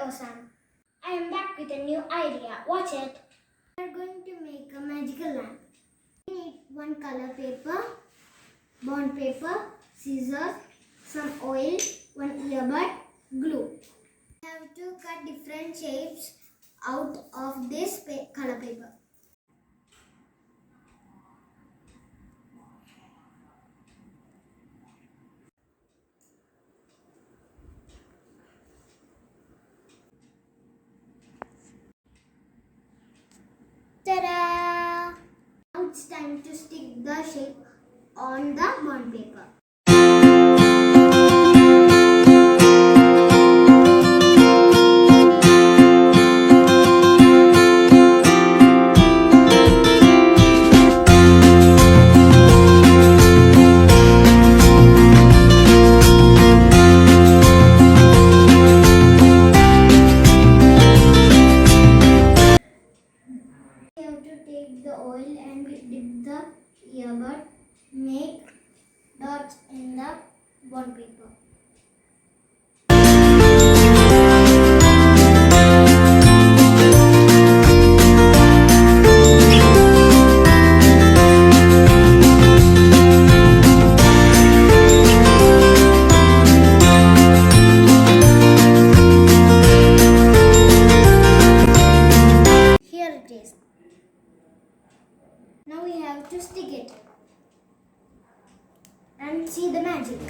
awesome. I am back with a new idea. Watch it. We are going to make a magical lamp. We need one color paper, bond paper, scissors, some oil, one earbud, glue. We have to cut different shapes out of this color paper. Ta-da! Now it's time to stick the shape on the bond paper. We have to take the oil and dip the earbud, make dots in the bond paper. Here it is. Now we have to stick it and see the magic.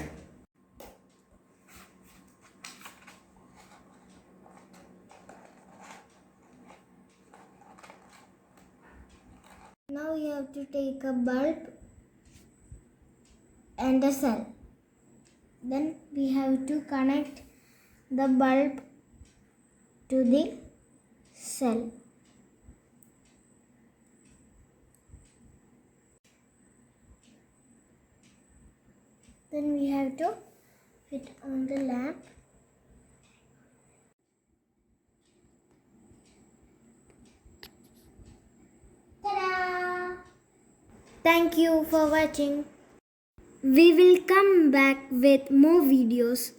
Now we have to take a bulb and a cell. Then we have to connect the bulb to the cell. Then we have to fit on the lamp. Ta-da! Thank you for watching. We will come back with more videos.